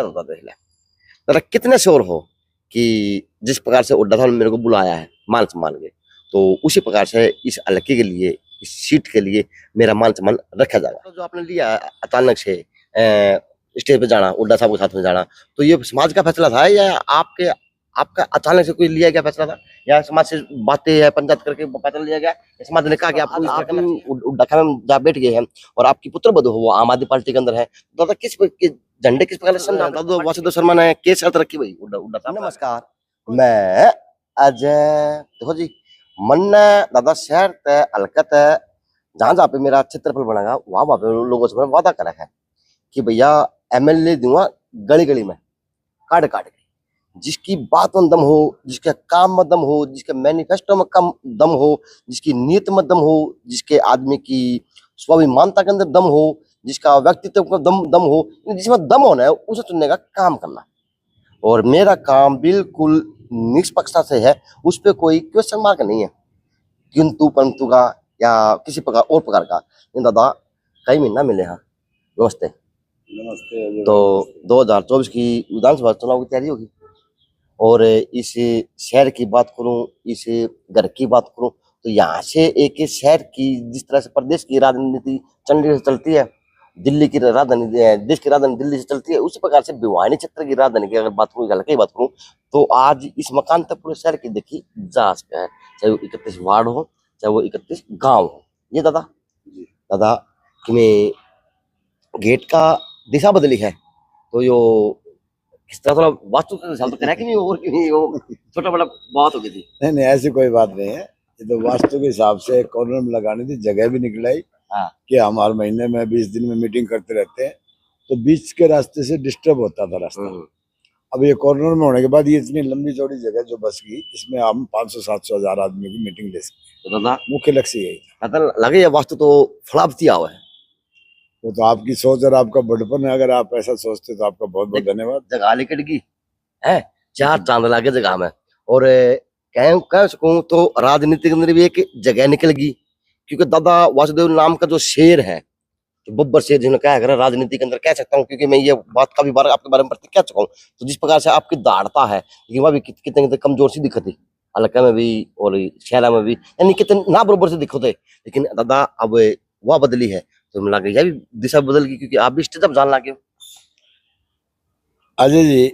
पर होता देख ले जरा कितने श्योर हो कि जिस प्रकार से उड्डा साहब ने मेरे को बुलाया है मान सम्मान के, तो उसी प्रकार से इस हल्के के लिए, इस सीट के लिए मेरा मान सम्मान रखा जाएगा। तो जो आपने लिया अचानक से स्टेज पे जाना, उड्डा साहब के साथ में जाना, तो ये समाज का फैसला था या आपका अचानक से कोई लिया गया फैसला था, या समाज से बातें या पंचायत करके फैसला लिया गया, या समाज ने कहा कि आपको इस तरह करना चाहिए? उड्डा खाना में जहाँ बैठ गए हैं और आपकी पुत्र बधू हो वो आम आदमी पार्टी के अंदर है, तो दादा झंडे किस प्रकार से समझाता? तो वासुदेव शर्मा ने केस शर्त रखी भाई उड्डा उड्डा साहब। नमस्कार, मैं अजय। देखो जी, मन ने दादा शहर तय हलकत जहां जहां पे मेरा क्षेत्रफल बढ़ेगा वहां पे लोगों से मैंने वादा करा है कि भैया एमएलए दूंगा गली गली में, काट काट के, जिसकी बात में दम हो, जिसके काम में दम हो, जिसके मैनिफेस्टो में कम दम हो, जिसकी नीयत में दम हो, जिसके आदमी की स्वाभिमानता के अंदर दम हो, जिसका व्यक्तित्व का दम हो, जिसमें दम होना है उसे चुनने का काम करना। और मेरा काम बिल्कुल निष्पक्षता से है, उस पर कोई क्वेश्चन मार्क नहीं है, किंतु परंतु का या किसी प्रकार और प्रकार का। दादा कई महीना मिले हैं। नमस्ते। नमस्ते। तो 2024 की विधानसभा चुनाव की तैयारी होगी, और इस शहर की बात करूं, इस घर की बात करूं, तो यहाँ से एक शहर की जिस तरह से प्रदेश की राजनीति चंडीगढ़ से चलती है, दिल्ली की राजधानी, देश की राजधानी दिल्ली से चलती है, उसी प्रकार से भिवानी क्षेत्र की राजधानी की अगर बात करूं, हल्के की बात करूं, तो आज इस मकान तक पूरे शहर की देखी जा सकते हैं, चाहे वो 31 वार्ड हो, चाहे वो 31 गांव हो। ये दादा दादा कि मैं गेट का दिशा बदली है, तो यो किस तरह थोड़ा वास्तु के हिसाब से करा कि नहीं, और कि नहीं वो छोटा बड़ा बात हो गई थी? नहीं, ऐसी कोई बात नहीं है। ये तो वास्तु के हिसाब से कॉर्नर में लगानी थी, जगह भी निकलाई। हाँ। कि हम हर महीने में 20 दिन में मीटिंग करते रहते हैं, तो बीच के रास्ते से डिस्टर्ब होता था रास्ता। अब ये कॉर्नर में होने के बाद ये इतनी लंबी चौड़ी जगह जो बस गई, इसमें हम 500 700 हजार आदमी की मीटिंग ले सकते। तो दादा मुख्य लक्ष्य यही था। लगे वास्तु तो फलावती हुआ है। वो तो आपकी सोच और आपका बड़पन है, अगर आप ऐसा सोचते तो आपका बहुत बहुत धन्यवाद। जगह लिकट गई है, 4 चांद लागे जगह में, और कह सकूं तो राजनीति के अंदर भी एक जगह निकल गई, क्योंकि दादा वासुदेव नाम का जो शेर है, जो बब्बर शेर जिन्होंने कहा है राजनीति के अंदर, कह सकता हूँ, क्योंकि मैं ये बात काफी बार आपके बारे में कह चुका हूँ। तो जिस प्रकार से आपकी दाढ़ता है, वह भी कितने कितने कमजोर सी दिखती, हल्का में भी और शहरा में भी, यानी कितने ना बराबर से दिखते, लेकिन दादा अब वह बदली है, तो मिला यह भी दिशा बदल गई, क्योंकि आप भी स्टेज अप जान लगे। अजय जी,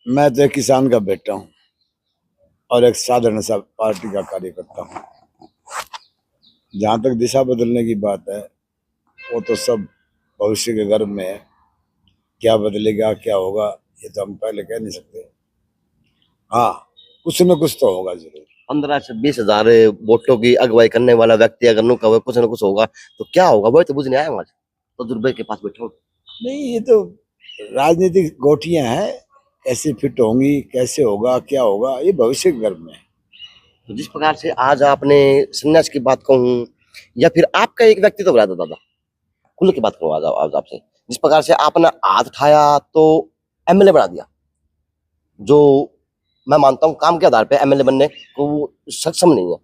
मैं तो एक किसान का बेटा हूँ और एक साधारण सा पार्टी का कार्यकर्ता हूँ। जहाँ तक दिशा बदलने की बात है, वो तो सब भविष्य के गर्भ में है। क्या बदलेगा, क्या होगा, ये तो हम पहले कह नहीं सकते। हाँ, कुछ न कुछ तो होगा जरूर। 15 से 20 हजार वोटों की अगुवाई करने वाला व्यक्ति अगर नु कहे कुछ न कुछ होगा, तो क्या होगा? वही तो बुझने आया हूँ आज, तजुर्बे के पास बैठे हो। नहीं, ये तो राजनीतिक गोटियां हैं, कैसे फिट होंगी, कैसे होगा, क्या होगा, ये भविष्य के गर्भ में है। तो जिस प्रकार से आज आपने संन्यास की बात कहूँ, या फिर आपका एक व्यक्तित्व तो बना दो दादा, खुल की बात करूँ आज आपसे, जिस प्रकार से आपने हाथ उठाया तो एमएलए बना दिया, जो मैं मानता हूँ काम के आधार पे एमएलए बनने को वो सक्षम नहीं है,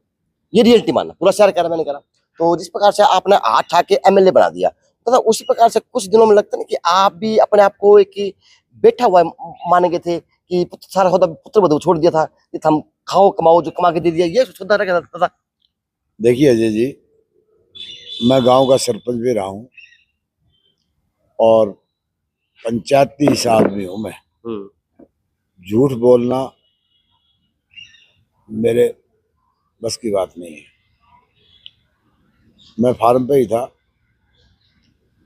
ये रियलिटी मानना, पूरा शहर कह रहा, मैंने कहा। तो जिस प्रकार से आपने हाथ उठा के एमएलए बना दिया, तो उसी प्रकार से कुछ दिनों में लगता है कि आप भी अपने आप को एक बैठा हुआ माने गए थे, कि सारा होता पुत्र बधू छोड़ दिया था कि हम खाओ कमाओ, जो कमा के दे दिया, ये सोचता रहता था। देखिए अजय जी, मैं गांव का सरपंच भी रहा हूँ और पंचायती हिसाब भी हूँ मैं। झूठ बोलना मेरे बस की बात नहीं है। मैं फार्म पे ही था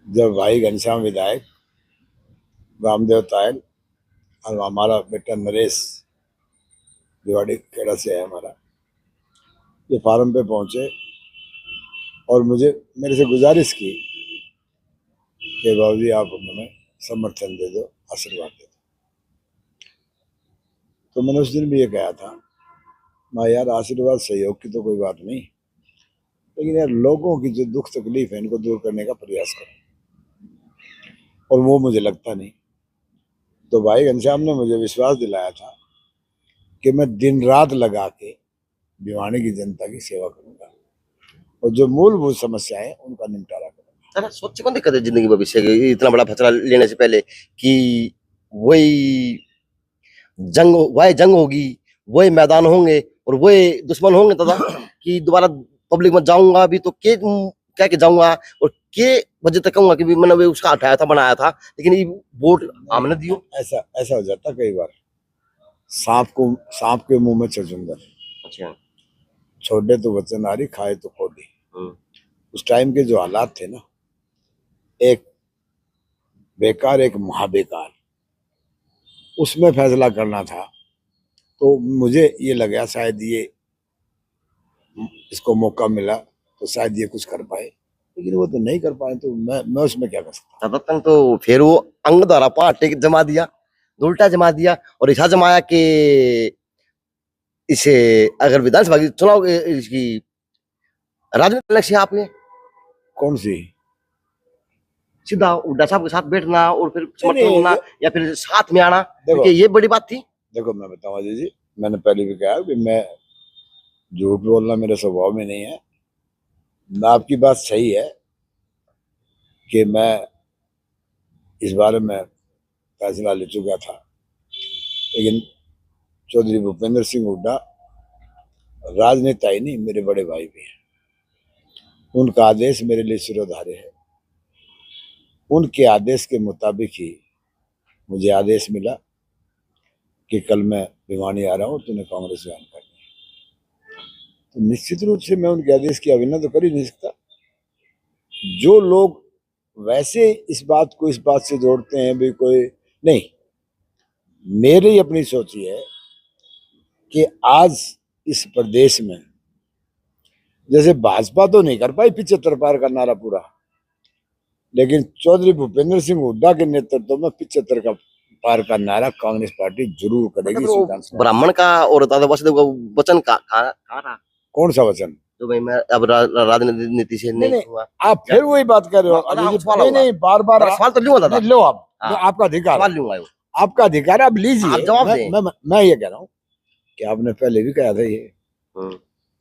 जब भाई घनश्याम विधायक, रामदेव तायल और हमारा बेटा नरेश दिवाड़ी खेड़ा से है हमारा, ये फार्म पे पहुंचे और मुझे मेरे से गुजारिश की कि बाबूजी आप हमें समर्थन दे दो, आशीर्वाद दे दो। तो मैंने उस दिन भी ये कहा था, मैं यार आशीर्वाद सहयोग की तो कोई बात नहीं, लेकिन यार लोगों की जो दुख तकलीफ है इनको दूर करने का प्रयास करो, और वो मुझे लगता नहीं। तो भाई घनश्याम ने मुझे विश्वास दिलाया था कि मैं दिन रात लगा के भिवानी की जनता की सेवा करूंगा और जो मूलभूत समस्याएं हैं उनका निपटारा करूंगा। सोच कौन दिक्कत है जिंदगी भविष्य की, इतना बड़ा फैसला लेने से पहले कि वही जंग होगी, वही मैदान होंगे और वही दुश्मन होंगे दादा कि दोबारा पब्लिक में जाऊंगा भी तो के कह के जाऊंगा और के वजह तक कहूंगा कि भी मैंने भी उसका हटाया था बनाया था, लेकिन ये वोट हमने दियो। ऐसा ऐसा हो जाता कई बार, सांप के मुंह में चचुंदर, अच्छा। छोड़े तो वचन आ रही, खाए तो कोडी। उस टाइम के जो हालात थे ना, एक बेकार एक महाबेकार, उसमें फैसला करना था। तो मुझे ये लगा शायद ये इसको मौका मिला तो शायद ये कुछ कर पाए, लेकिन वो तो नहीं कर पाए, तो मैं उसमें क्या कर सकता। तब तक तो फिर वो अंग द्वारा पार्टी जमा दिया, उल्टा जमा दिया और ऐसा जमाया कि इसे अगर विधानसभा की चुनाव इसकी राजनीतिक लक्ष्य आपने कौन सी? सीधा हुड्डा साहब के साथ बैठना और फिर समर्थन नहीं, करना या फिर साथ में आना, देखो, क्योंकि ये बड़ी बात थी। देखो मैं बताऊं अजय जी, मैंने पहले भी कहा कि मैं झूठ बोलना मेरे स्वभाव में नहीं है। मैं आपकी बात सही है कि मैं इस बारे में फैसला ले चुका था, लेकिन चौधरी भूपेंद्र सिंह हुड्डा राजनेता ही नहीं, मेरे बड़े भाई भी हैं। उनका आदेश मेरे लिए सिरोधार्य है। उनके आदेश के मुताबिक ही मुझे आदेश मिला कि कल मैं भिवानी आ रहा हूँ, तूने कांग्रेस ज्वाइन करनी है। तो निश्चित रूप से मैं उनके आदेश की अवहेलना तो कर ही नहीं सकता। जो लोग वैसे इस बात को इस बात से जोड़ते हैं भी कोई नहीं, मेरी अपनी सोच ये है कि आज इस प्रदेश में जैसे भाजपा तो नहीं कर पाई 75 पार का नारा पूरा, लेकिन चौधरी भूपेंद्र सिंह हुड्डा के नेतृत्व में 75 का पार का नारा कांग्रेस पार्टी जरूर करेगी। मतलब ब्राह्मण का और दादा वासुदेव का वचन का रहा। कौन सा वचन? तो भाई मैं अब राजनीति से नहीं हुआ। आप फिर वही बात कर रहे हो। नहीं, बार बार सवाल तो लूंगा दादा, लो आप, आपका अधिकार, सवाल लूंगा, आपका अधिकार, आप लीजिए। आप जवाब दें। मैं ये कह रहा हूँ कि आपने पहले भी कहा था ये,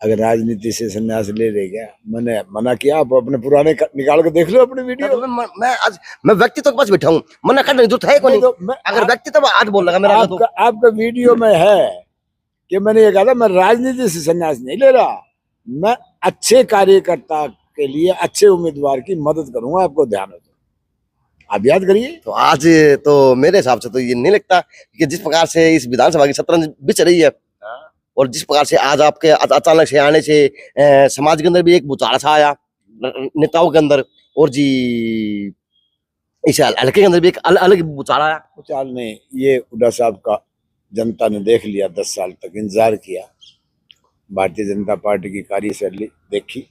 अगर राजनीति से संन्यास ले लेगा, मैंने मना किया। आप अपने पुराने निकाल के देख लो अपनी वीडियो। मैं आज मैं व्यक्तित्व के पास बैठा हूँ, मना करने की जरूरत है कोई नहीं। अगर व्यक्तित्व आज बोल लगा मेरा आपका वीडियो में है कि मैंने ये कहा था मैं राजनीति से संन्यास नहीं ले रहा, मैं अच्छे कार्यकर्ता के लिए अच्छे उम्मीदवार की मदद करूंगा। आपको ध्यान हो तो आप याद करिए। तो आज तो मेरे हिसाब से तो ये नहीं लगता कि जिस प्रकार से इस विधानसभा की शतरंज बिछ रही है और जिस प्रकार से आज आपके अचानक से आने से समाज के अंदर भी एक भूचाल सा आया, नेताओं के अंदर, और जी इस हल्के के अंदर भी एक अलग भूचाल आया। भूचाल नहीं, ये हुड्डा साहब का जनता ने देख लिया, 10 साल तक इंतजार किया, भारतीय जनता पार्टी की कार्यशैली देखी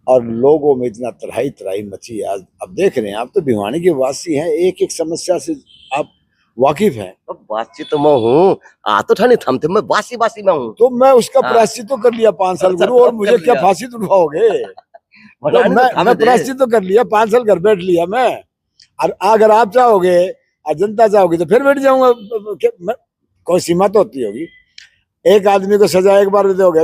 और लोगों में इतना तराई मची। आज अब देख रहे हैं, आप तो भिवानी के वासी हैं, एक एक समस्या से आप वाकिफ हैं। बातचीत तो मैं हूँ, आ तो ठानी थमते, मैं बासी में हूँ। तो मैं उसका प्रायश्चित तो कर लिया 5 साल गुरु, और मुझे क्या फांसी तुड़वाओगे? मैं प्रायश्चित तो कर लिया, 5 साल घर बैठ लिया मैं। और अगर आप चाहोगे और जनता चाहोगी तो फिर बैठ जाऊंगा। कोई सीमा तो होती होगी। एक आदमी को सजा एक बार दोगे,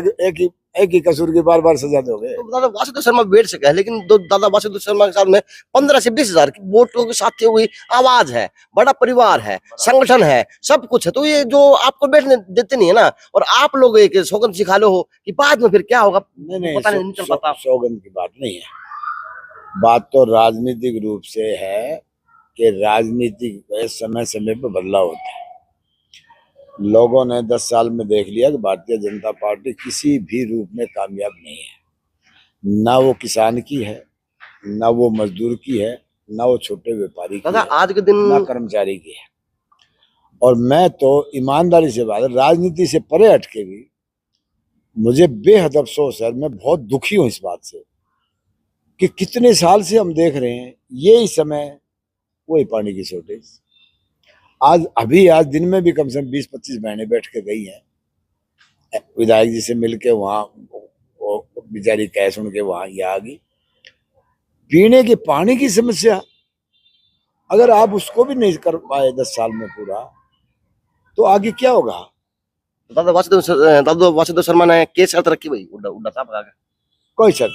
एक ही कसूर की बार बार सजा दोगे? तो दादा वासुदेव शर्मा बैठ सके है, लेकिन दादा वासुदेव शर्मा के साथ में 15 से 20 हजार की वोटों के साथ हुई आवाज है, बड़ा परिवार है, संगठन है, सब कुछ है। तो ये जो आपको बैठने देते नहीं है ना, और आप लोग एक सौगंध सिखा लो हो कि बाद में फिर क्या होगा, पता नहीं चल पाता। सौगंध की बात नहीं है, बात तो राजनीतिक रूप से है कि राजनीति समय समय पर बदलाव होता है। लोगों ने 10 साल में देख लिया कि भारतीय जनता पार्टी किसी भी रूप में कामयाब नहीं है। ना वो किसान की है, ना वो मजदूर की है, ना वो छोटे व्यापारी की है, आज के दिन ना कर्मचारी की है। और मैं तो ईमानदारी से बात, राजनीति से परे हटके भी मुझे बेहद अफसोस है, मैं बहुत दुखी हूं इस बात से कि कितने साल से हम देख रहे हैं यही समय, वही पानी की शॉर्टेज। आज दिन में भी कम से कम 20-25 बहनें बैठ के गई हैं विधायक जी से मिलके, वहां वो बेचारी कह सुन के वहां ये आ गई। पीने के पानी की समस्या अगर आप उसको भी नहीं कर पाए 10 साल में पूरा, तो आगे क्या होगा? दादा वासुदेव शर्मा ने क्या शर्त रखी भाई हुड्डा साहब का? कोई शर्त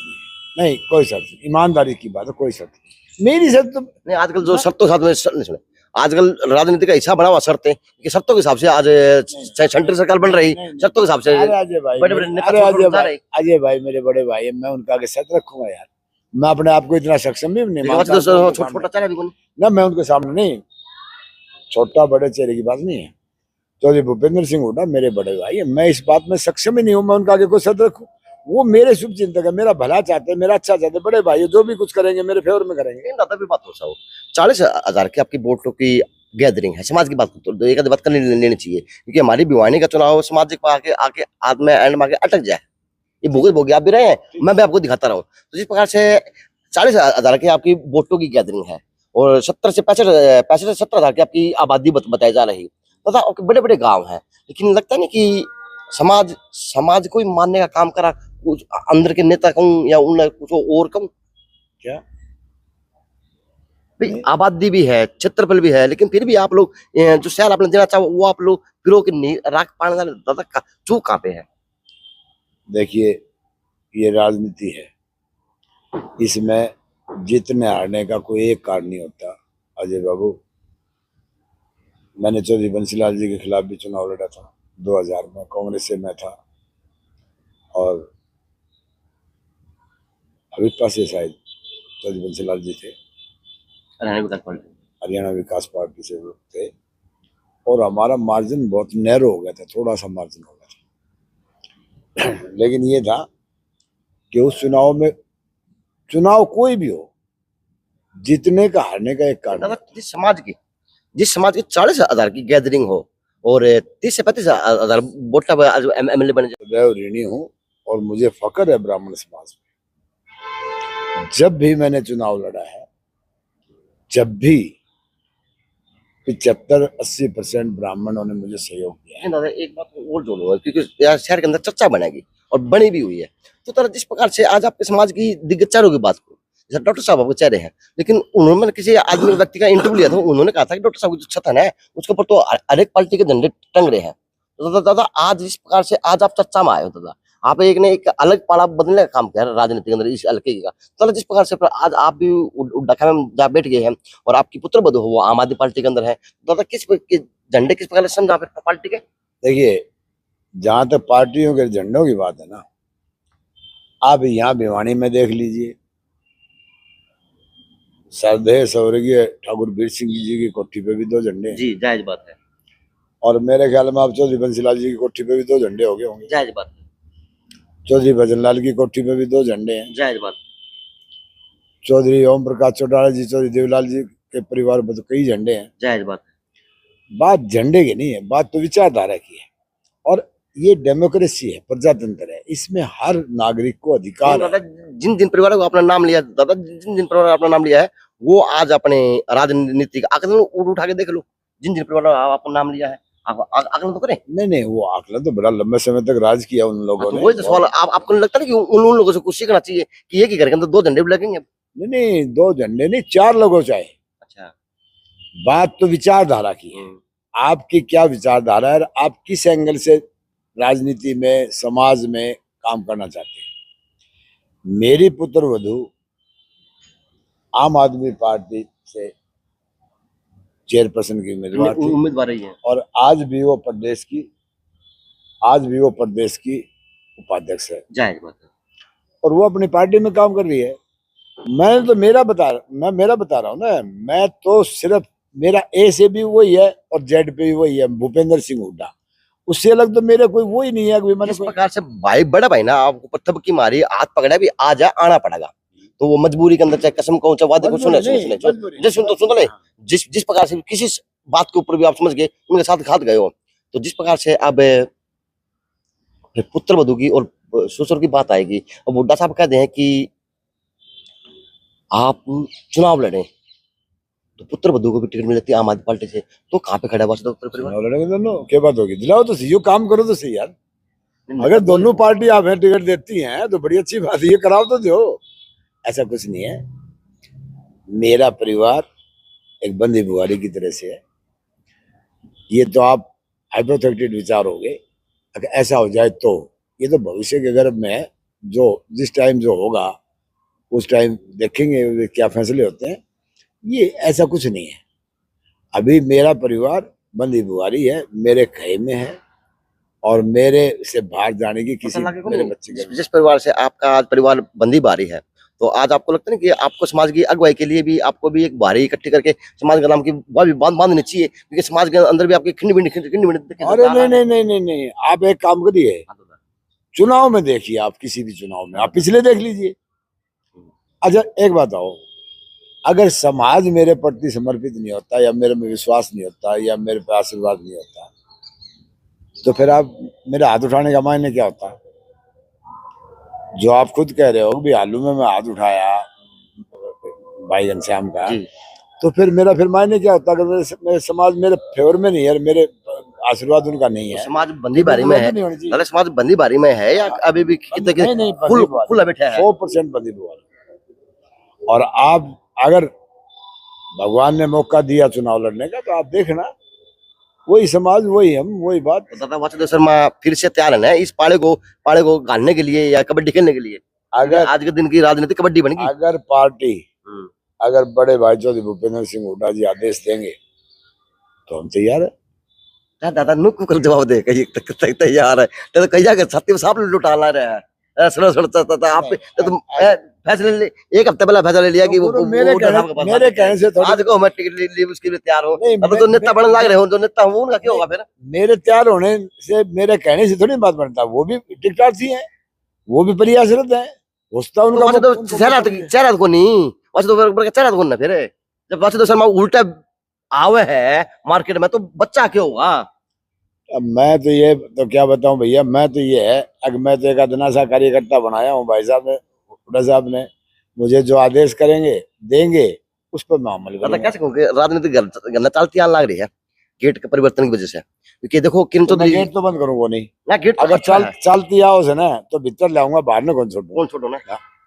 नहीं, कोई शर्त नहीं, ईमानदारी की बात है, कोई शर्त नहीं। मेरी शर्त तो नहीं, आजकल जो शर्तों साथ में सुने, आजकल राजनीति का हिस्सा बना हुआ शर्तें कि शर्तों के हिसाब से आज सेंट्रल सरकार बन रही, नहीं, नहीं। शर्तों के हिसाब से अरे अजय भाई, बड़े बड़े नेता अरे छोड़ अजय जा भाई, रहे। अजय भाई मेरे बड़े भाई हैं, मैं उनका आगे सच रखूंगा यार। मैं अपने आप को इतना सक्षम भी नहीं लेकिन मानता तो उनके छोटा सामने। छोटा चेहरा भी कौन। ना मैं उनके सामने नहीं, छोटा बड़े चेहरे की बात नहीं है। चौधरी भूपेंद्र सिंह हुड्डा मेरे बड़े भाई है, मैं इस बात में सक्षम ही नहीं हूँ मैं उनका आगे कोई सद रखूं। वो मेरे शुभ चिंतक है, मेरा भला चाहते हैं, मेरा अच्छा चाहते हैं, बड़े भाई है, जो भी कुछ करेंगे मेरे फेवर में करेंगे। लेकिन दादा भी बात हो सा 40,000 की आपकी वोटों की गैदरिंग है, समाज की बात तो एक आधी बात करनी लेनी चाहिए, क्योंकि हमारी भिवानी का चुनाव सामाजिक आके आके आज में एंड में आके अटक जाए। ये भोगे भोगे आप भी रहे हैं, मैं भी आपको दिखाता रहूं। तो जिस प्रकार से 40,000 की आपकी वोटों की गैदरिंग है और 70 से 65 से 70,000 की आपकी आबादी बताई जा रही, तथा बड़े बड़े गांव हैं, लेकिन लगता नहीं कि समाज समाज को ही मानने का काम करा, कुछ अंदर के नेता कहूँ या उन कुछ और कहूँ। क्या भाई आबादी भी है, क्षेत्रफल भी है, लेकिन फिर भी आप लोग जो शहर आपने देना चाहो वो आप लोग फिर के राख पाने वाले दादा का चूक कहाँ पे है। देखिए, ये राजनीति है, इसमें जीतने हारने का कोई एक कारण नहीं होता। अजय बाबू, मैंने चौधरी बंसीलाल जी के खिलाफ भी चुनाव लड़ा था 2000 में, कांग्रेस से मैं था, और अभी पास से शायद चौधरी बंसीलाल जी थे, हरियाणा विकास पार्टी से वो थे, और हमारा मार्जिन बहुत नैरो हो गया था, थोड़ा सा मार्जिन हो गया था। लेकिन ये था कि उस चुनाव में, चुनाव कोई भी हो, जीतने का हारने का एक कारण दादा जिस समाज की 40,000 की गैदरिंग हो और 30 से 35,000 वोटा एमएलए बने जाए। सदैव ऋणी हूँ और मुझे फक्र है ब्राह्मण समाज में। जब भी मैंने चुनाव लड़ा है, जब भी 75-80% ब्राह्मणों ने मुझे सहयोग दिया है। दादा एक बात और जोड़ो, क्योंकि यार शहर के अंदर चर्चा बनेगी और बनी भी हुई है, तो तरह जिस प्रकार से आज आपके समाज की दिग्गज चेहरों की बात करो, जैसे डॉक्टर साहब आपके चेहरे हैं, लेकिन उन्होंने किसी आदमी व्यक्ति का इंटरव्यू लिया था, उन्होंने कहा था कि डॉक्टर साहब की जो छतन है उसके ऊपर तो हर एक पार्टी के झंडे टंग रहे हैं। तो दादा आज जिस प्रकार से आज आप चर्चा में आए हो दादा, आप एक ने एक अलग पाला बदलने का काम किया राजनीति के अंदर इस हल्के का, तो जिस प्रकार से आज आप भी डखा में जा बैठ गए हैं और आपकी पुत्र बधू हो वो आम आदमी पार्टी के अंदर है, दादा झंडे किस प्रकार से समझा पार्टी के। देखिए, जहां तक पार्टियों के झंडों की बात है ना, आप यहाँ भिवानी में देख लीजिए, सरदेह स्वर्गीय ठाकुर वीर सिंह जी की कोठी पे भी 2 झंडे हैं। जी जायज बात है। और मेरे ख्याल में आप चौधरी बंसीलाल जी की कोठी पे भी 2 झंडे हो गए होंगे। जायज बात है। चौधरी भजनलाल की कोठी पे भी 2 झंडे हैं। जायज बात। चौधरी ओम प्रकाश चौटाला जी, चौधरी देवलाल जी के परिवार में तो कई झंडे हैं। जायज बात है। बात झंडे की नहीं है, बात तो विचारधारा की है। और ये डेमोक्रेसी है, प्रजातंत्र है, इसमें हर नागरिक को अधिकार है। जिन जिन परिवारों को अपना नाम लिया दादा, जिन जिन परिवारों अपना नाम लिया है वो आज अपने राजनीतिक आकलन उठा के देख लो, जिन जिन परिवारों का आपको नाम लिया है आकलन तो करें। नहीं, वो आकलन तो बड़ा लंबे समय तक राज किया उन लोगों ने। वही तो सवाल, आपको नहीं लगता कि उन लोगों से कुछ सीखना चाहिए कि एक ही घर के अंदर 2 झंडे भी लगेंगे। नहीं, 2 झंडे नहीं, 4 लोगों चाहे। अच्छा, बात तो विचारधारा की है, आपकी क्या विचारधारा है, आप किस एंगल से राजनीति में, समाज में काम करना चाहते हैं। मेरी पुत्र वधू आम आदमी पार्टी से चेयरपर्सन की उम्मीदवार रही है और आज भी वो प्रदेश की उपाध्यक्ष है। जायज बात है। और वो अपनी पार्टी में काम कर रही है। मैं तो मेरा बता रहा हूँ ना, मैं तो सिर्फ मेरा ए से भी वही है और जेड पे भी वही है, भूपेंद्र सिंह हुड्डा, उससे अलग तो मेरे कोई वो ही नहीं है। मैंने इस प्रकार से भाई बड़ा भाई ना आपको पत्थर की मारी, हाथ पकड़ा भी आ जा आना पड़ेगा, तो वो मजबूरी के अंदर चाहे कसम कहूं चाहे वादे को सुन जिस प्रकार से किसी बात के ऊपर भी आप समझ गए उनके साथ घात गए हो, तो जिस प्रकार से अब पुत्र वधू की और ससुर की बात आएगी और बुड्ढा साहब कहते हैं कि आप चुनाव लड़े तो पुत्र वधू को भी टिकट मिल जाती है आम आदमी पार्टी से, तो कहाँ पे खड़ा हुआ लड़ेंगे दोनों, क्या बात होगी, दिलाओ तो सही, काम करो तो सही यार। अगर दोनों पार्टी आप टिकट देती हैं तो बड़ी अच्छी बात है, ये कराओ तो दो। ऐसा कुछ नहीं है, मेरा परिवार एक बंदी बुआरी की तरह से है। ये तो आप हाइपोथेटिकल विचार हो गए, अगर ऐसा हो जाए तो ये तो भविष्य के गर्भ में है, जो जिस टाइम जो होगा उस टाइम देखेंगे क्या फैसले होते हैं। ये ऐसा कुछ नहीं है, अभी मेरा परिवार बंदी बुआरी है, मेरे खेमे में है, और मेरे से बाहर जाने की किसी मेरे बच्चे के जिस परिवार से आपका आज परिवार बंदी बारी है, तो आज आपको लगता है कि आपको समाज की अगुवाई के लिए भी आपको भी एक बारी इकट्ठी करके समाज का नाम की वह भी बांधनी चाहिए, क्योंकि समाज के अंदर भी आपकी खिंड अरे नहीं, आप एक काम करिए, चुनाव में देखिए, आप किसी भी चुनाव में आप पिछले देख लीजिए। अच्छा एक बात आओ, अगर समाज मेरे प्रति समर्पित नहीं होता, या मेरे में विश्वास नहीं होता, या मेरे पे आशीर्वाद नहीं होता, तो फिर आप मेरे हाथ उठाने का मायने क्या होता? जो आप खुद कह रहे हो भी आलू में मैं हाथ उठाया भाई घनश्याम का, तो फिर मेरा फिर मायने क्या होता? अगर मेरे समाज मेरे फेवर में नहीं है, मेरे आशीर्वाद उनका नहीं है, समाज बंदी बारी में है। मतलब समाज बंदी बारी में है या अभी भी कितने खुला बैठा है? 100% बंदी बुआरी। और आप अगर भगवान ने मौका दिया चुनाव लड़ने का, तो आप देखना, वही समाज, वही हम, वही बात। दादा वासुदेव शर्मा फिर से तैयार है इस पाले को गालने के लिए या कबड्डी खेलने के लिए? अगर आज के दिन की राजनीति कबड्डी बनेगी। अगर पार्टी, अगर बड़े भाई चौधरी भूपेंद्र सिंह हुड्डा जी आदेश देंगे तो हम तैयार है। दादा नुक कल जवाब दे तैयार है, तो कहिया के छत्ती साहब लुटाना रहा है। आप फैसले ले, एक हफ्ते पहले फैसला ले लिया कि वो मेरे कहने से आज को मैं टिकट ली उसके लिए तैयार हो। अब तो नेता बनने लग रहे हो, जो नेता हूँ उनका क्या होगा फिर? मेरे तैयार होने से, मेरे कहने से थोड़ी बात बनता। वो भी टिकटार्थी है, वो भी प्रयासरत है, उनका चेहरा को नहीं, चेहरा को ना फिर जब वासुदेव शर्मा उल्टा आवे है मार्केट में, तो बच्चा क्या होगा? अब मैं तो ये तो क्या बताऊं भैया, मैं तो ये है, अगर मैं तो एक अदना सा कार्यकर्ता बनाया हूँ भाई साहब ने, हुड्डा साहब ने, मुझे जो आदेश करेंगे देंगे उस पर मैं अमल करूंगा। कैसे कहूँगी, राजनीतिक गलत चालती आने लग रही है गेट के परिवर्तन की वजह से, क्योंकि देखो किरण चौधरी गेट तो बंद करूंगा नहीं ना, गेट अगर चलती आओ से ना तो भीतर लाऊंगा, बाहर ना कौन छोड़ो ना।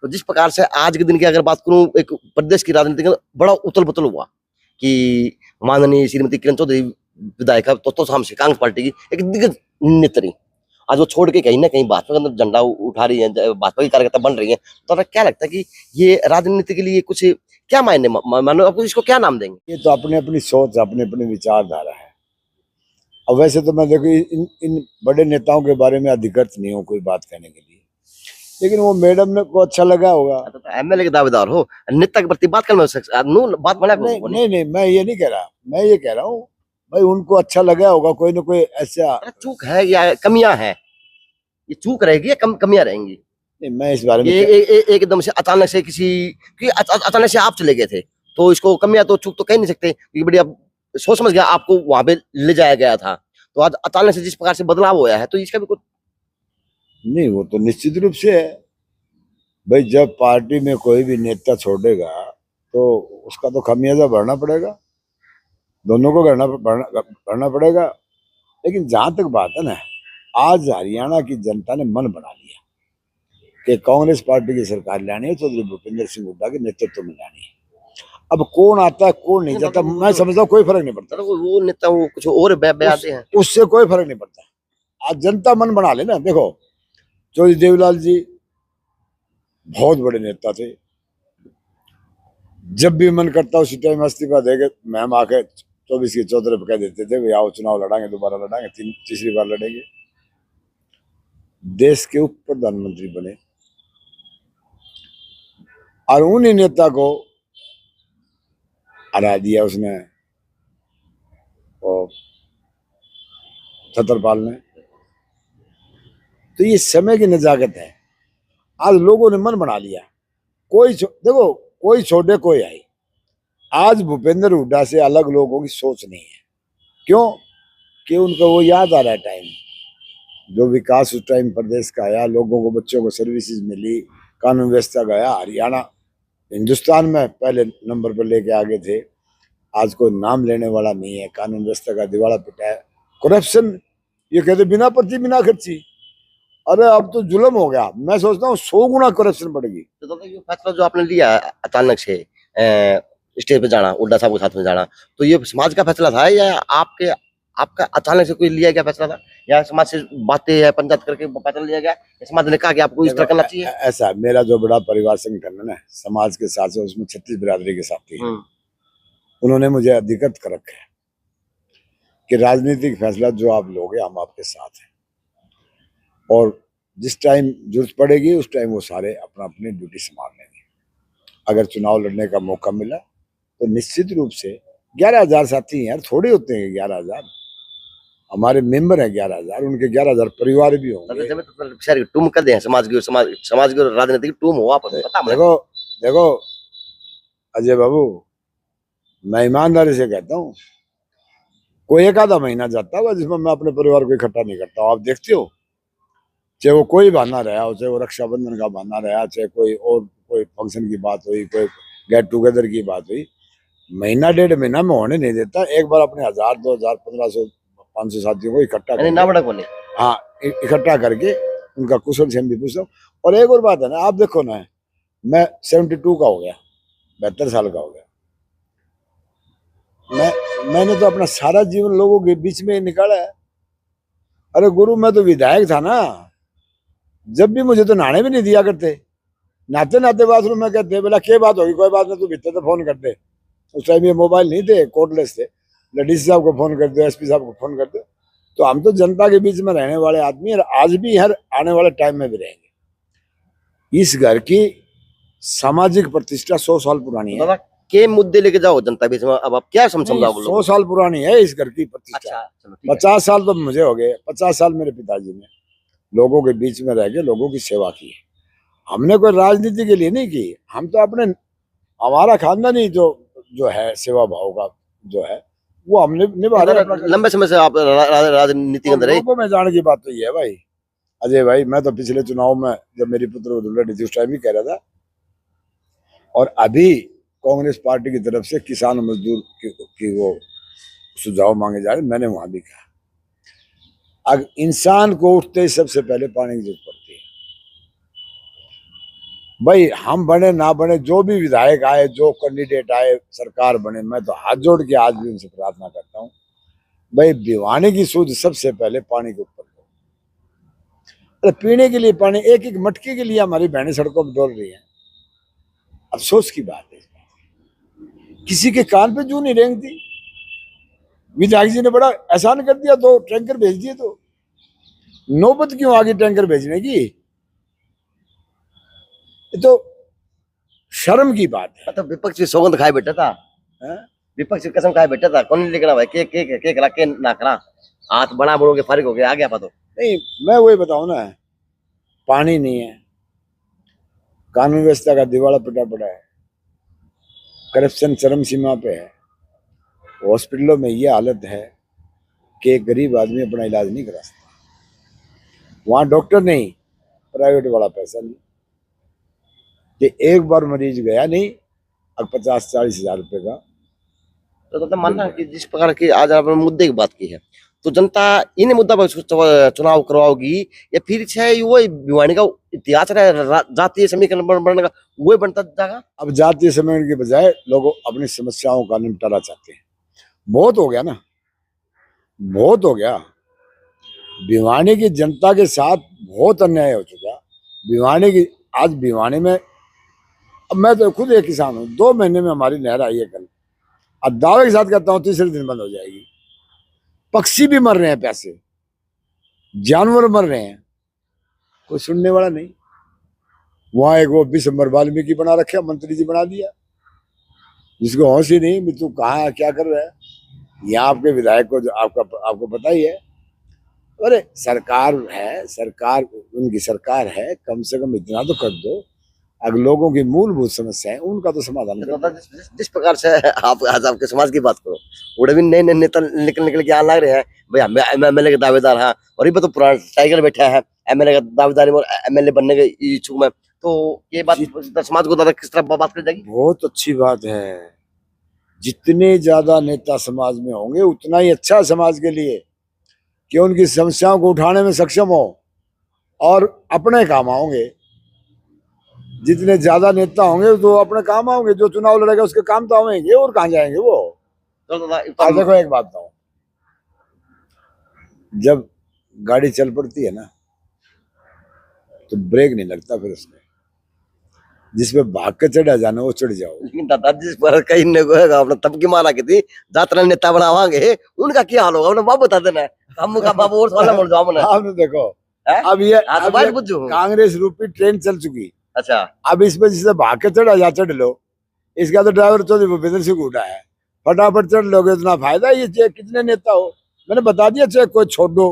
तो जिस प्रकार से आज के दिन की अगर बात करूं, एक प्रदेश की राजनीति का बड़ा उथल पुथल हुआ कि माननीय श्रीमती किरण चौधरी विधायिका तो सामने कांग्रेस पार्टी की एक दिग्गज नेत्री, आज वो छोड़ के कहीं ना कहीं भाजपा के अंदर झंडा उठा रही है, भाजपा की कार्यकर्ता बन रही है। तो आपको क्या लगता है कि ये राजनीति के लिए कुछ क्या मायने, मानो आपको इसको क्या नाम देंगे? ये तो अपने अपनी सोच, अपने अपनी विचारधारा है। अब वैसे तो मैं देखो इन बड़े नेताओं के बारे में अधिकृत नहीं हूँ कोई बात कहने के लिए, लेकिन वो मैडम ने को अच्छा लगा होगा। तो एमएलए के दावेदार हो, नेता के प्रति बात करना बात बना नहीं, मैं ये नहीं कह रहा, मैं ये कह रहा हूँ भाई उनको अच्छा लगा होगा, कोई ना कोई ऐसा चूक है या कमियां है, ये चूक रहेगी या कमियां रहेंगी? नहीं, मैं इस बारे में एकदम से अचानक से अचानक से आप चले गए थे, तो इसको कमियां तो चूक तो कह नहीं सकते, क्योंकि बढ़िया सोच समझ गया आपको वहां पे ले जाया गया था, तो आज अचानक से जिस प्रकार से बदलाव होया है, तो इसका भी कुछ नहीं, वो तो निश्चित रूप से है भाई, जब पार्टी में कोई भी नेता छोड़ेगा तो उसका तो खमियाजा भरना पड़ेगा, दोनों को भरना पड़ेगा। लेकिन जहां तक बात है ना, आज हरियाणा की जनता ने मन बना लिया कि कांग्रेस पार्टी की सरकार लानी है, चौधरी भूपेंद्र सिंह हुड्डा के नेतृत्व में लानी है। अब कौन आता है कौन नहीं जाता, मैं समझता हूँ कोई फर्क नहीं पड़ता, वो नेता वो कुछ और बयाते हैं, उससे कोई फर्क नहीं पड़ता। आज जनता मन बना ले ना। देखो चौधरी देवीलाल जी बहुत बड़े नेता थे, जब भी मन करता उसी टाइम इस्तीफा देके मैम आके 24 के 14 पे कह देते थे भाई आओ चुनाव लड़ांगे, दोबारा लड़ांगे, तीसरी बार लड़ेंगे। देश के उप प्रधानमंत्री बने, और उन्हीं नेता को हरा दिया उसने, और छतरपाल ने। तो ये समय की नजाकत है, आज लोगों ने मन बना लिया, कोई देखो कोई छोड़े कोई आए। आज भूपेंद्र हुड्डा से अलग लोगों की सोच नहीं है, क्यों कि उनको वो याद आ रहा है टाइम, जो विकास उस टाइम प्रदेश का आया, लोगों को बच्चों को सर्विसेज मिली, कानून व्यवस्था गया, हरियाणा हिंदुस्तान में पहले नंबर पर लेके आगे थे, आज कोई नाम लेने वाला नहीं है, कानून व्यवस्था का दिवाला पिटा है, करप्शन, ये कहते बिना पर्ची बिना खर्ची, अरे अब तो जुल्म हो गया। मैं सोचता हूँ 100 गुना करप्शन बढ़ेगी। तो ये फैसला जो आपने लिया अचानक से स्टेज पे जाना, हुड्डा साहब के साथ में जाना, तो ये समाज का फैसला था या आपका अचानक से कोई लिया गया फैसला था, या समाज से बातें या पंचायत करके फैसला लिया गया, समाज ने कहा कि आपको इस तरह करना चाहिए? ऐसा मेरा जो बड़ा परिवार संगठन है ना, समाज के साथ से, उसमें 36 बिरादरी के साथी हैं, उन्होंने मुझे अधिकृत कर रखा है कि राजनीतिक फैसला जो आप लोगे हम आपके साथ हैं, और जिस टाइम जरूरत पड़ेगी उस टाइम वो सारे अपना अपनी ड्यूटी संभाल लेंगे। अगर चुनाव लड़ने का मौका मिला तो निश्चित रूप से 11,000 साथी हैं यार, थोड़े होते हैं 11,000, हमारे मेंबर हैं 11,000, उनके 11,000 परिवार भी होंगे। शहर टूम कर दे, समाज की राजनीतिक टूम हो आप, पता मुझे। देखो देखो अजय बाबू, मैं ईमानदारी से कहता हूँ, कोई एक आधा महीना जाता होगा जिसमें मैं अपने परिवार को इकट्ठा नहीं करता हूँ। आप देखते हो, चाहे वो कोई बहाना रहा हो, चाहे वो रक्षाबंधन का बहाना रहा, चाहे कोई और कोई फंक्शन की बात हुई, कोई गेट टुगेदर की बात हुई, महीना 1.5 महीना में होने नहीं देता। एक बार अपने 1,000, 2,000, 1,500, 500 साथियों को इकट्ठा करके, हाँ, इकट्ठा करके उनका कुशल क्षेम भी पूछता हूँ। और एक और बात है ना, आप देखो ना, मैं 72 का हो गया, 72 साल का हो गया, मैंने तो अपना सारा जीवन लोगों के बीच में निकाला है। अरे गुरु, मैं तो विधायक था ना, जब भी मुझे तो नहाने भी नहीं दिया करते, नहाते नहाते बाथरूम में कहते बोला क्या बात होगी, कोई बात नहीं, तू भीतर तो फोन कर दे। उस टाइम ये मोबाइल नहीं थे, कोर्डलेस थे, डीसी साहब को फोन कर दो, एसपी साहब को फोन कर दो। तो हम तो जनता के बीच में रहने वाले आदमी, और आज भी हर आने वाले टाइम में भी रहेंगे। इस घर की सामाजिक प्रतिष्ठा 100 साल पुरानी है। के मुद्दे लेके जाओ जनता बीच में, अब आप क्या समझाओ? 100 साल पुरानी है इस घर की प्रतिष्ठा। अच्छा, 50 साल तो मुझे हो गए, 50 साल मेरे पिताजी ने लोगों के बीच में रह के लोगों की सेवा की है। हमने कोई राजनीति के लिए नहीं की, हम तो अपने, हमारा खानदान ही जो है सेवा भाव का जो है वो हमने निभा रहे। लंबे समय से आप राजनीति के अंदर रहे। लोगों में जाने की बात तो ये है भाई अजय भाई, मैं तो पिछले चुनाव में जब मेरी पुत्र को दुल्हन थी उस टाइम ही कह रहा था, और अभी कांग्रेस पार्टी की तरफ से किसान मजदूर की वो सुझाव मांगे जा रहे, मैंने वहां भी कहा अगर इंसान को उठते ही सबसे पहले पानी की जरूरत पड़ती है। भाई हम बने ना बने, जो भी विधायक आए, जो कैंडिडेट आए, सरकार बने, मैं तो हाथ जोड़ के आज भी उनसे प्रार्थना करता हूँ, भाई भिवानी की सूझ सबसे पहले पानी के ऊपर लो। अरे पीने के लिए पानी, एक एक मटके के लिए हमारी बहनें सड़कों पर डोल रही हैं। अफसोस की बात है, किसी के कान पे जू नहीं रेंगती। विधायक जी ने बड़ा एहसान कर दिया, 2 टैंकर भेज दिए, तो नौबत क्यों आ गई टैंकर भेजने की? ये तो शर्म की बात है। तो विपक्ष की सौगंध खाए बैठा था, विपक्ष की कसम खाए बैठा था, कौन नहीं लेकर भाई के करा के ना करा, हाथ बना बड़ों के फारिग हो गया, आ गया तो नहीं, मैं वही बताऊं ना, पानी नहीं है, कानून व्यवस्था का दिवाला पिटा पड़ा है, करप्शन चरम सीमा पे है, हॉस्पिटलों में ये हालत है कि एक गरीब आदमी अपना इलाज नहीं करा सकता, वहां डॉक्टर नहीं, प्राइवेट वाला पैसा नहीं, कि एक बार मरीज गया नहीं, अब 50-40 हजार रुपए का। तो मानना कि जिस प्रकार की आज आपने मुद्दे की बात की है, तो जनता इन मुद्दा पर चुनाव करवाओगी, या फिर चाहे वो भिवानी का इतिहास रहे जातीय समीकरण बनने का वो बनता जाएगा? अब जातीय समीकरण के बजाय लोग अपनी समस्याओं का निपटारा चाहते हैं। बहुत हो गया ना, बहुत हो गया, भिवानी की जनता के साथ बहुत अन्याय हो चुका। भिवानी की, आज भिवानी में, अब मैं तो खुद एक किसान हूँ, 2 महीने में हमारी नहर आई है कल, अब दावे के साथ कहता हूँ तीसरे दिन बंद हो जाएगी। पक्षी भी मर रहे हैं, पैसे जानवर मर रहे हैं, कोई सुनने वाला नहीं। वहां एक वो बिशंबर वाल्मीकि बना रखे, मंत्री जी बना दिया, जिसको होश ही नहीं भी तू कहाँ है, क्या कर रहा है। यहाँ आपके विधायक को जो आपको पता ही है। अरे सरकार है, सरकार उनकी सरकार है, कम से कम इतना तो कर दो, अगर लोगों की मूलभूत समस्या है उनका तो समाधान करो। जिस प्रकार से आप आज आपके समाज की बात करो, उड़े भी नए नए नेता निकल के आने लग रहे हैं, भाई हम एमएलए के दावेदार हैं, और ये तो पुराना टाइगर बैठा है एमएलए का दावेदारी में, एमएलए बनने के इच्छुक में, तो ये बात समाज को दादा किस तरह बात कर जाएगी? बहुत अच्छी बात है, जितने ज्यादा नेता समाज में होंगे उतना ही अच्छा समाज के लिए, कि उनकी समस्याओं को उठाने में सक्षम हो और अपने काम आओगे। जितने ज्यादा नेता होंगे तो अपने काम आओगे, जो चुनाव लड़ेगा उसके काम तो आएंगे, और कहाँ जाएंगे वो। तो देखो एक बात बताऊं, जब गाड़ी चल पड़ती है ना तो ब्रेक नहीं लगता फिर उसमें, जिसपे भाग के चढ़ा जाना वो चढ़ जाओ। लेकिन दादाजी पर कहीं ने कोई आपने तब की मारा की थी जात्रा नेता बनावांगे उनका क्या हाल होगा उन्हें बाप बता देना हम का बाप और साला मर जाओ हमने आपने देखो हैं? अब ये हाँ, तो अब बात ये बुझो। कांग्रेस रूपी ट्रेन चल चुकी। अच्छा अब इसमें जिसे भाग के चढ़ा जा चढ़ लो। इसका तो ड्राइवर चौधरी भूपेंद्र सिंह उठा है, फटाफट चढ़ लोगे इतना फायदा। ये चाहे कितने नेता हो, मैंने बता दिया, चाहे कोई छोड़ दो,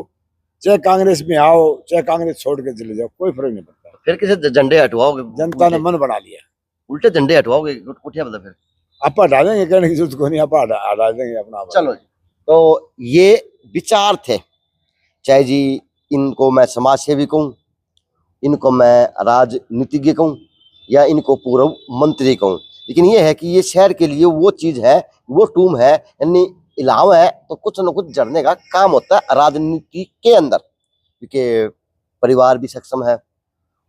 चाहे कांग्रेस में आओ, चाहे कांग्रेस छोड़ के चले जाओ, कोई फर्क नहीं पड़ता। फिर किसे झंडे हटवाओगे जनता ने मन बना लिया। उल्टे झंडे हटवाओगे कुटिया बता फिर आप हटा देंगे, कहने की जरूरत को नहीं, आप हटा देंगे अपना। चलो जी तो ये विचार थे, चाहे जी इनको मैं समाज सेवी कहूँ, इनको मैं राजनीतिज्ञ कहूँ या इनको पूर्व मंत्री कहूँ, लेकिन ये है कि ये शहर के लिए वो चीज है, वो टूम है, यानी इलाव है तो कुछ न कुछ जड़ने का काम होता है राजनीति के अंदर, क्योंकि परिवार भी सक्षम है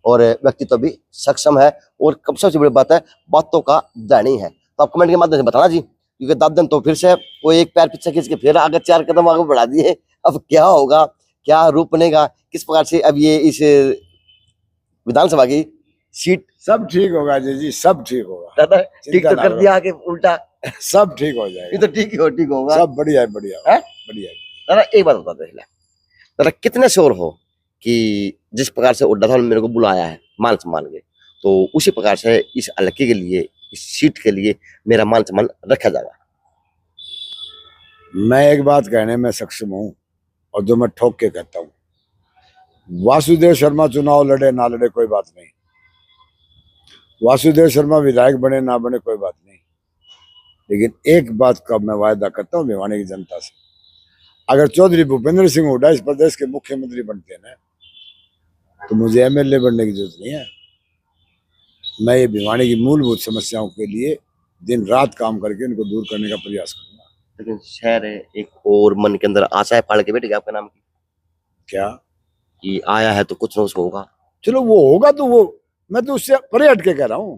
और व्यक्तित्व भी सक्षम है और सबसे बड़ी बात है बातों का धनी है। तो आप कमेंट के माध्यम से बताना जी, क्योंकि दादन तो फिर से वो एक पैर पीछे खींच के फिर आगे 4 कदम आगे बढ़ा दिए। अब क्या होगा, क्या रूप बनेगा, किस प्रकार से अब ये इस विधानसभा की सीट सब ठीक होगा जी, सब ठीक होगा। दादा ठीक चिंता तो ना कर करो। दिया आगे उल्टा, सब ठीक हो ये जाएगा। तो ठीक होगा सब बढ़िया है, बढ़िया है? बढ़िया है। दादा एक बात बता दे दादा, कितने श्योर हो कि जिस प्रकार से उड्डा ने मेरे को बुलाया है मान सम्मान के, तो उसी प्रकार से इस हल्के के लिए, इस सीट के लिए मेरा मान सम्मान रखा जाएगा? मैं एक बात कहने में सक्षम हूँ और जो मैं ठोक के कहता हूँ, वासुदेव शर्मा चुनाव लड़े ना लड़े कोई बात नहीं, वासुदेव शर्मा विधायक बने ना बने कोई बात नहीं, लेकिन एक बात का मैं वायदा करता हूँ भिवानी की जनता से, अगर चौधरी भूपेंद्र सिंह हुड्डा इस प्रदेश के मुख्यमंत्री बनते हैं ना, तो मुझे एमएलए बनने की जरूरत नहीं है। मैं ये भिवानी की मूलभूत समस्याओं के लिए दिन रात काम करके इनको दूर करने का प्रयास करूंगा। लेकिन शहर है एक और मन के अंदर आशाएं पाल के बैठ गया आपके नाम की, क्या कि आया है तो कुछ ना कुछ होगा। चलो वो होगा, तो वो मैं तो उससे परे हट के कह रहा हूँ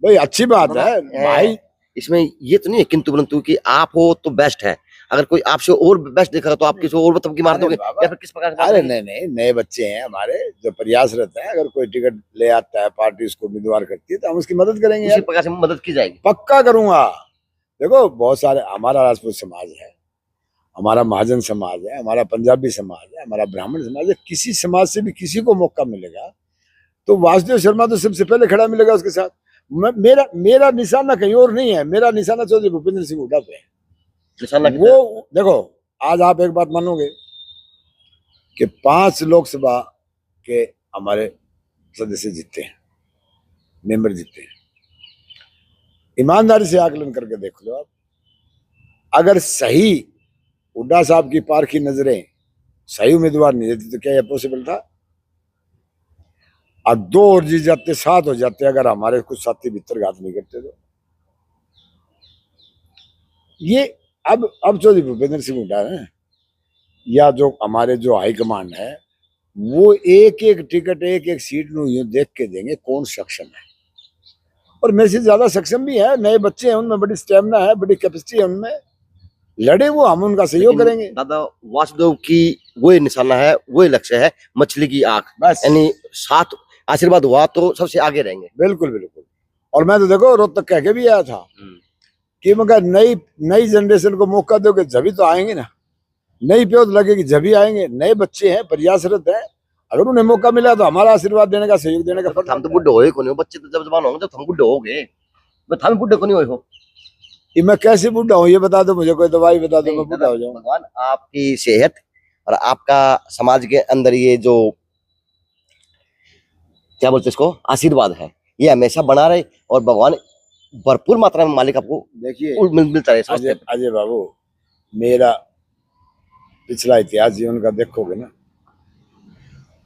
भाई, अच्छी बात है भाई। इसमें ये तो नहीं है किंतु परंतु कि आप हो तो बेस्ट है, अगर कोई आपसे और बेस्ट दिखेगा तो आप किसी और मतलब की मार दोगे या फिर किस प्रकार से? अरे नहीं, नए बच्चे हैं हमारे जो प्रयासरत हैं, अगर कोई टिकट ले आता है, पार्टी उसको उम्मीदवार करती है, तो हम उसकी मदद करेंगे। उसी प्रकार से मदद की जाएगी, पक्का करूंगा। देखो बहुत सारे, हमारा राजपूत समाज है, हमारा महाजन समाज है, हमारा पंजाबी समाज है, हमारा ब्राह्मण समाज है, किसी समाज से भी किसी को मौका मिलेगा तो वासुदेव शर्मा तो सबसे पहले खड़ा मिलेगा उसके साथ। मेरा निशाना कहीं और नहीं है, मेरा निशाना चौधरी भूपेंद्र सिंह हुड्डा पे है। वो देखो, आज आप एक बात मानोगे कि 5 लोकसभा के हमारे सदस्य जीते हैं, मेंबर जीते हैं। ईमानदारी से आकलन करके देख लो आप, अगर सही हुड्डा साहब की पारखी नजरें सही उम्मीदवार नहीं देती तो क्या यह पॉसिबल था? और 2 और जीत जाते, 7 हो जाते अगर हमारे कुछ साथी भीतर घात नहीं करते तो। ये अब चौधरी भूपेंद्र सिंह हुड्डा है या जो हमारे जो हाईकमांड है, वो एक एक टिकट, एक एक सीट नु यूं देख के देंगे कौन सक्षम है, और मेरे से ज्यादा सक्षम भी है। नए बच्चे हैं, उनमें बड़ी स्टेमिना है, बड़ी कैपेसिटी है उनमें, लड़े वो, हम उनका सहयोग करेंगे। दादा वासुदेव की वही निशाना है, वही लक्ष्य है, मछली की आंख, बस यानी साथ आशीर्वाद हुआ तो सबसे आगे रहेंगे। बिल्कुल बिल्कुल। और मैं तो देखो रोहतक कह के भी आया था कि मगर नई जनरेशन को मौका दोगे जभी तो आएंगे ना, नई प्योत लगेगी जभी आएंगे। नए बच्चे हैं, प्रयासरत है, अगर उन्हें मौका मिला तो हमारा आशीर्वाद देने का, सहयोग देने का। हम तो बुढ़े होए को नहीं, बच्चे तो जब जवान होंगे जब हम बुढ़े हो गए, हम बुढ़े को नहीं होए हो। ये मैं कैसे बुढ़ा हूँ ये बता दो मुझे, कोई दवाई बता दो, मैं बुढ़ा हो जाऊँ। भगवान आपकी सेहत और आपका समाज के अंदर ये जो क्या बोलते इसको आशीर्वाद है, ये हमेशा बना रहे और भगवान भरपूर मात्रा में मालिक आपको देखिए मिलता रहे। अजय बाबू, मेरा पिछला इतिहास जीवन का देखोगे ना,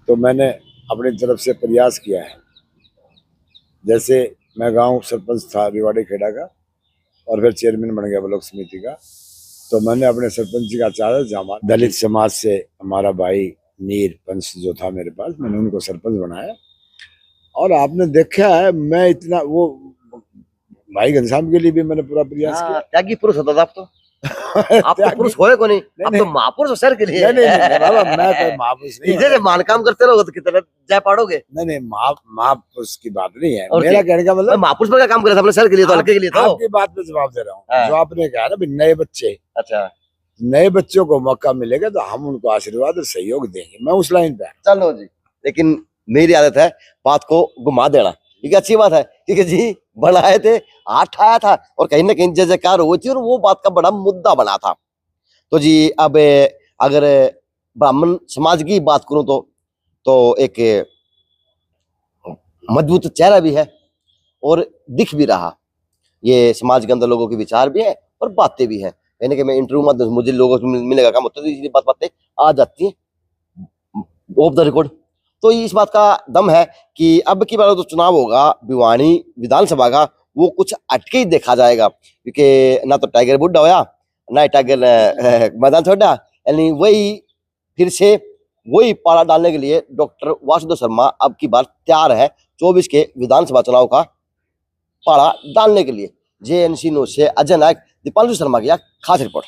तो मैंने अपनी तरफ से प्रयास किया है। जैसे मैं गांव सरपंच था रिवाड़ी खेड़ा का, और फिर चेयरमैन बन गया ब्लॉक समिति का, तो मैंने अपने सरपंच का चार्ज जमा दलित समाज से हमारा भाई नीर पंच जो था मेरे पास, मैंने उनको सरपंच बनाया। और आपने देखा है मैं इतना, वो भाई घनश्याम के लिए भी मैंने पूरा प्रयास किया। त्यागी पुरुष होता था आप तो। आप तो पुरुष होए को नहीं, आप तो महापुरुष हो शहर के लिए। नहीं नहीं नहीं बाबा, मैं कोई महापुरुष नहीं इधर मान काम करते रहोगे तो कितना जा पाड़ोगे। नहीं नहीं, महापुरुष की बात नहीं है और मेरा क्या? कहने का मैं मतलब। महापुरुष पर क्या काम करे थे अपने शहर के लिए, तो हल्के के लिए तो। आपकी बात पे जवाब दे रहा हूँ। हाँ। जो आपने कहा ना भी नए बच्चे, अच्छा नए बच्चों को मौका मिलेगा तो हम उनको आशीर्वाद और सहयोग देंगे, मैं उस लाइन पे। चलो जी, लेकिन मेरी आदत है बात को घुमा देना, ठीक है, अच्छी बात है, क्योंकि जी बनाए थे, हाथ आया था और कहीं ना कहीं जय जयकार हुई थी और वो बात का बड़ा मुद्दा बना था। तो जी अब अगर ब्राह्मण समाज की बात करूं तो एक मजबूत चेहरा भी है और दिख भी रहा, ये समाज के अंदर लोगों के विचार भी है और बातें भी हैं। कहीं ना कहीं मैं इंटरव्यू माध्यम से मुझे लोगों से मिलने का काम होता है, तो इसलिए बातें आ जाती हैं ऑफ द रिकॉर्ड। तो इस बात का दम है कि अब की बार जो चुनाव होगा भिवानी विधानसभा का, वो कुछ हटके ही देखा जाएगा, क्योंकि ना तो टाइगर बुड्ढा होया, ना ही टाइगर मैदान छोड़ा, यानी वही फिर से वही पाला डालने के लिए डॉक्टर वासुदेव शर्मा अब की बार तैयार है 24 के विधानसभा चुनाव का पाला डालने के लिए। JNC न्यूज से अजय नायक, दीपांशु शर्मा की खास रिपोर्ट।